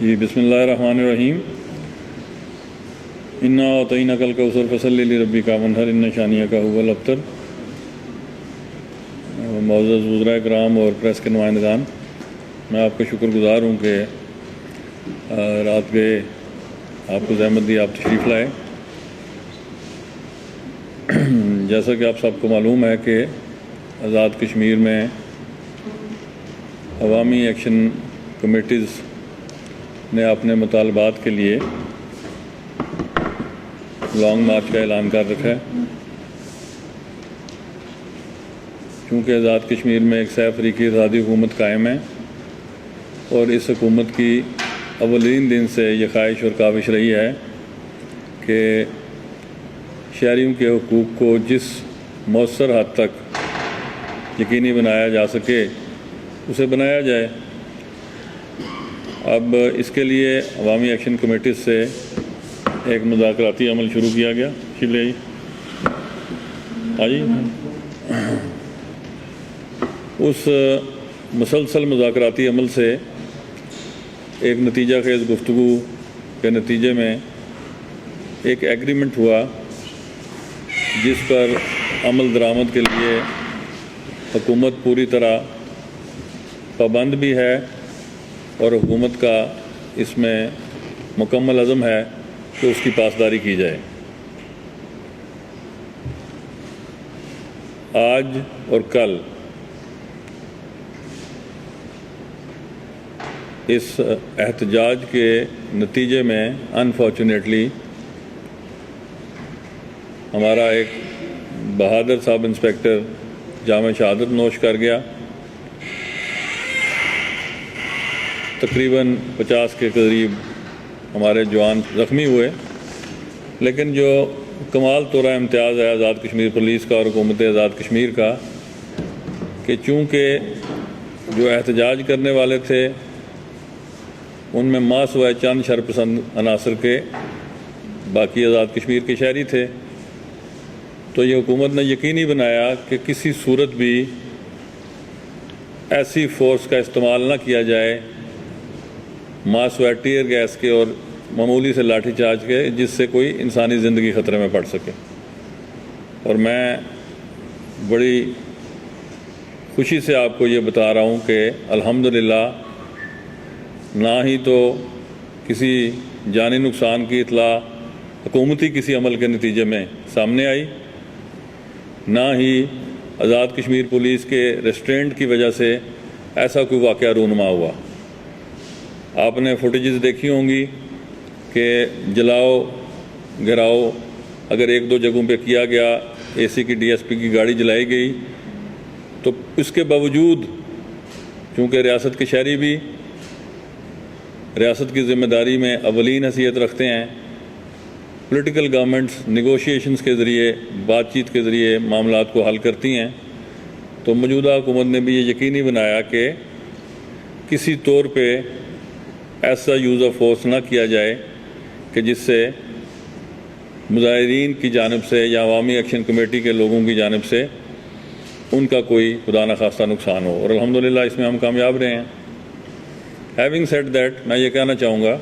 جی بسم اللہ الرحمن الرحیم۔ انا اعطیناک الکوثر فصلی لربک وانحر ان شانئک ھو الابتر۔ معزز وزراء کرام اور پریس کے نمائندگان، میں آپ کا شکر گزار ہوں کہ رات گئے آپ کو زحمت دی، آپ تشریف لائے۔ جیسا کہ آپ سب کو معلوم ہے کہ آزاد کشمیر میں عوامی ایکشن کمیٹیز نے اپنے مطالبات کے لیے لانگ مارچ کا اعلان کر رکھا ہے۔ چونکہ آزاد کشمیر میں ایک سہ فریقی آزادی حکومت قائم ہے اور اس حکومت کی اولین دن سے یہ خواہش اور کاوش رہی ہے کہ شہریوں کے حقوق کو جس مؤثر حد تک یقینی بنایا جا سکے اسے بنایا جائے۔ اب اس کے لیے عوامی ایکشن کمیٹیز سے ایک مذاکراتی عمل شروع کیا گیا۔ شیلے جی اس مسلسل مذاکراتی عمل سے ایک نتیجہ خیز گفتگو کے نتیجے میں ایک ایگریمنٹ ہوا جس پر عمل درآمد کے لیے حکومت پوری طرح پابند بھی ہے اور حکومت کا اس میں مکمل عزم ہے کہ اس کی پاسداری کی جائے۔ آج اور کل اس احتجاج کے نتیجے میں انفارچونیٹلی ہمارا ایک بہادر صاحب انسپیکٹر جامِ شہادت نوش کر گیا۔ تقریباً 50 کے قریب ہمارے جوان زخمی ہوئے، لیکن جو کمال طورہ امتیاز ہے آزاد کشمیر پولیس کا اور حکومت آزاد کشمیر کا کہ چونکہ جو احتجاج کرنے والے تھے ان میں ماں سوائے چند شرپسند عناصر کے باقی آزاد کشمیر کے شہری تھے، تو یہ حکومت نے یقینی بنایا کہ کسی صورت بھی ایسی فورس کا استعمال نہ کیا جائے ماں سوائے ٹیئر گیس کے اور معمولی سے لاٹھی چارج کے جس سے کوئی انسانی زندگی خطرے میں پڑ سکے۔ اور میں بڑی خوشی سے آپ کو یہ بتا رہا ہوں کہ الحمدللہ نہ ہی تو کسی جانی نقصان کی اطلاع حکومتی کسی عمل کے نتیجے میں سامنے آئی، نہ ہی آزاد کشمیر پولیس کے ریسٹرینٹ کی وجہ سے ایسا کوئی واقعہ رونما ہوا۔ آپ نے فوٹیجز دیکھی ہوں گی کہ جلاؤ گھراؤ اگر ایک دو جگہوں پہ کیا گیا، اے سی کی ڈی ایس پی کی گاڑی جلائی گئی، تو اس کے باوجود چونکہ ریاست کے شہری بھی ریاست کی ذمہ داری میں اولین حیثیت رکھتے ہیں، پولیٹیکل گورنمنٹس نیگوشیشنز کے ذریعے بات چیت کے ذریعے معاملات کو حل کرتی ہیں، تو موجودہ حکومت نے بھی یہ یقینی بنایا کہ کسی طور پہ ایسا یوز آف فورس نہ کیا جائے کہ جس سے مظاہرین کی جانب سے یا عوامی ایکشن کمیٹی کے لوگوں کی جانب سے ان کا کوئی خدا نخواستہ نقصان ہو، اور الحمدللہ اس میں ہم کامیاب رہے ہیں۔ ہیونگ سیڈ دیٹ، میں یہ کہنا چاہوں گا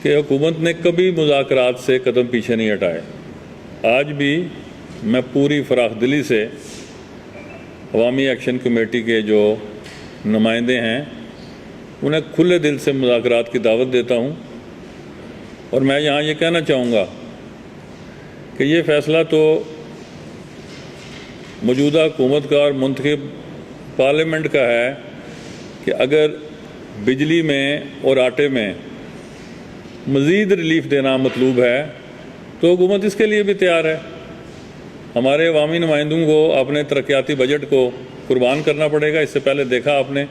کہ حکومت نے کبھی مذاکرات سے قدم پیچھے نہیں ہٹائے۔ آج بھی میں پوری فراخ دلی سے عوامی ایکشن کمیٹی کے جو نمائندے ہیں انہیں کھلے دل سے مذاکرات کی دعوت دیتا ہوں، اور میں یہاں یہ کہنا چاہوں گا کہ یہ فیصلہ تو موجودہ حکومت کا اور منتخب پارلیمنٹ کا ہے کہ اگر بجلی میں اور آٹے میں مزید ریلیف دینا مطلوب ہے تو حکومت اس کے لیے بھی تیار ہے۔ ہمارے عوامی نمائندوں کو اپنے ترقیاتی بجٹ کو قربان کرنا پڑے گا۔ اس سے پہلے دیکھا آپ نے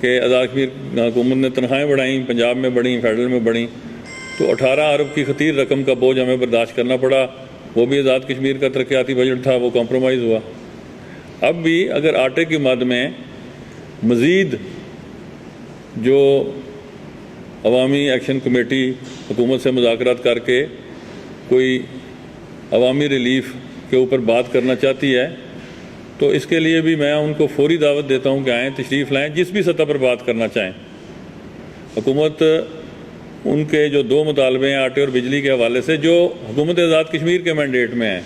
کہ آزاد کشمیر حکومت نے تنخواہیں بڑھائیں، پنجاب میں بڑھیں، فیڈرل میں بڑھیں، تو 18 ارب کی خطیر رقم کا بوجھ ہمیں برداشت کرنا پڑا۔ وہ بھی آزاد کشمیر کا ترقیاتی بجٹ تھا، وہ کمپرومائز ہوا۔ اب بھی اگر آٹے کی مد میں مزید جو عوامی ایکشن کمیٹی حکومت سے مذاکرات کر کے کوئی عوامی ریلیف کے اوپر بات کرنا چاہتی ہے تو اس کے لیے بھی میں ان کو فوری دعوت دیتا ہوں کہ آئیں، تشریف لائیں، جس بھی سطح پر بات کرنا چاہیں۔ حکومت ان کے جو 2 مطالبے ہیں آٹے اور بجلی کے حوالے سے جو حکومت آزاد کشمیر کے مینڈیٹ میں ہیں،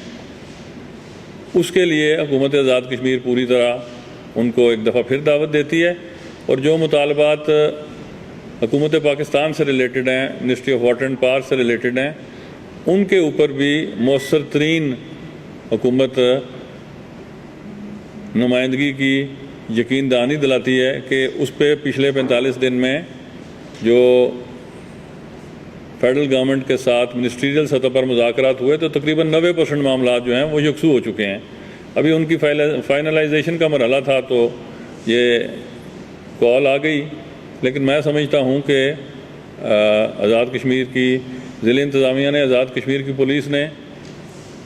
اس کے لیے حکومت آزاد کشمیر پوری طرح ان کو ایک دفعہ پھر دعوت دیتی ہے، اور جو مطالبات حکومت پاکستان سے ریلیٹڈ ہیں، ministry of water and power سے ریلیٹڈ ہیں، ان کے اوپر بھی مؤثر ترین حکومت نمائندگی کی یقین دہانی دلاتی ہے کہ اس پہ پچھلے 45 دن میں جو فیڈرل گورنمنٹ کے ساتھ منسٹریل سطح پر مذاکرات ہوئے تو تقریباً 90% معاملات جو ہیں وہ یکسو ہو چکے ہیں۔ ابھی ان کی فائنلائزیشن کا مرحلہ تھا تو یہ کال آ گئی، لیکن میں سمجھتا ہوں کہ آزاد کشمیر کی ضلع انتظامیہ نے، آزاد کشمیر کی پولیس نے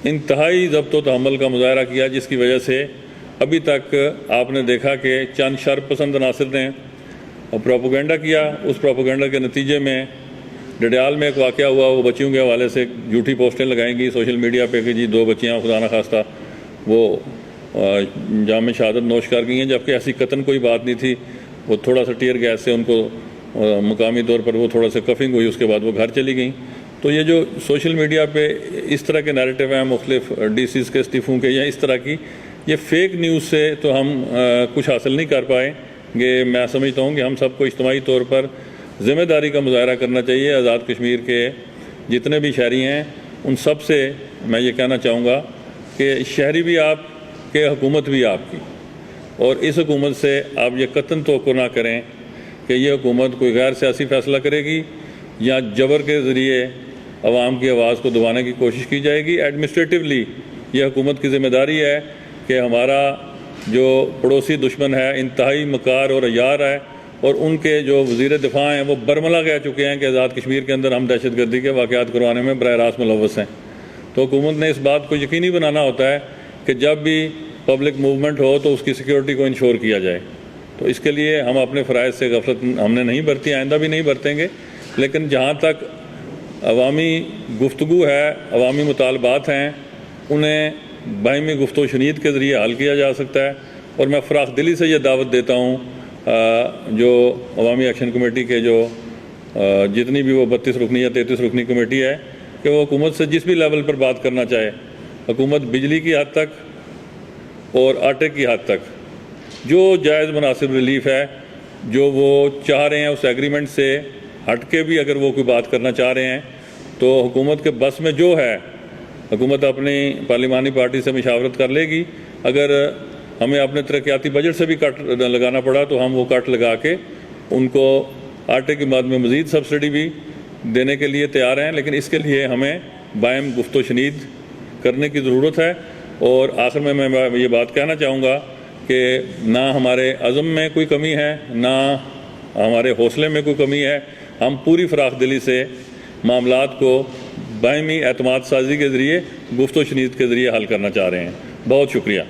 انتہائی ضبط و تحمل کا مظاہرہ کیا، جس کی وجہ سے ابھی تک آپ نے دیکھا کہ چند شر پسند عناصر نے پروپیگنڈا کیا۔ اس پروپیگنڈا کے نتیجے میں ڈڈیال میں ایک واقعہ ہوا، وہ بچیوں کے حوالے سے جھوٹی پوسٹیں لگائیں گی سوشل میڈیا پہ کہ جی 2 بچیاں خدا نخواستہ وہ جام شہادت نوش کر گئی ہیں، جبکہ ایسی قطعاً کوئی بات نہیں تھی۔ وہ تھوڑا سا ٹیئر گیس سے ان کو مقامی طور پر وہ تھوڑا سا کفنگ ہوئی، اس کے بعد وہ گھر چلی گئیں۔ تو یہ جو سوشل میڈیا پہ اس طرح کے نیریٹو ہیں مختلف ڈی سیز کے استعفوں کے یا اس طرح کی، یہ فیک نیوز سے تو ہم کچھ حاصل نہیں کر پائیں گے۔ میں سمجھتا ہوں کہ ہم سب کو اجتماعی طور پر ذمہ داری کا مظاہرہ کرنا چاہیے۔ آزاد کشمیر کے جتنے بھی شہری ہیں ان سب سے میں یہ کہنا چاہوں گا کہ شہری بھی آپ کے، حکومت بھی آپ کی، اور اس حکومت سے آپ یہ قطعاً توقع نہ کریں کہ یہ حکومت کوئی غیر سیاسی فیصلہ کرے گی یا جبر کے ذریعے عوام کی آواز کو دبانے کی کوشش کی جائے گی۔ ایڈمنسٹریٹولی یہ حکومت کی ذمہ داری ہے کہ ہمارا جو پڑوسی دشمن ہے انتہائی مکار اور عیار ہے، اور ان کے جو وزیر دفاع ہیں وہ برملا کہہ چکے ہیں کہ آزاد کشمیر کے اندر ہم دہشت گردی کے واقعات کروانے میں براہ راست ملوث ہیں۔ تو حکومت نے اس بات کو یقینی بنانا ہوتا ہے کہ جب بھی پبلک موومنٹ ہو تو اس کی سیکیورٹی کو انشور کیا جائے۔ تو اس کے لیے ہم اپنے فرائض سے غفلت ہم نے نہیں برتی، آئندہ بھی نہیں برتیں گے، لیکن جہاں تک عوامی گفتگو ہے، عوامی مطالبات ہیں، انہیں باہمی گفت و شنید کے ذریعے حل کیا جا سکتا ہے۔ اور میں فراخ دلی سے یہ دعوت دیتا ہوں جو عوامی ایکشن کمیٹی کے جو جتنی بھی وہ 32 رکنی یا 33 رکنی کمیٹی ہے کہ وہ حکومت سے جس بھی لیول پر بات کرنا چاہے، حکومت بجلی کی حد تک اور آٹے کی حد تک جو جائز مناسب ریلیف ہے جو وہ چاہ رہے ہیں، اس ایگریمنٹ سے ہٹ کے بھی اگر وہ کوئی بات کرنا چاہ رہے ہیں تو حکومت کے بس میں جو ہے حکومت اپنی پارلیمانی پارٹی سے مشاورت کر لے گی۔ اگر ہمیں اپنے ترقیاتی بجٹ سے بھی کٹ لگانا پڑا تو ہم وہ کٹ لگا کے ان کو آٹے کی بعد میں مزید سبسڈی بھی دینے کے لیے تیار ہیں، لیکن اس کے لیے ہمیں باہم گفت و شنید کرنے کی ضرورت ہے۔ اور آخر میں یہ بات کہنا چاہوں گا کہ نہ ہمارے عزم میں کوئی کمی ہے، نہ ہمارے حوصلے میں کوئی کمی ہے، ہم پوری فراخ دلی سے معاملات کو باہمی اعتماد سازی کے ذریعے، گفت و شنید کے ذریعے حل کرنا چاہ رہے ہیں۔ بہت شکریہ۔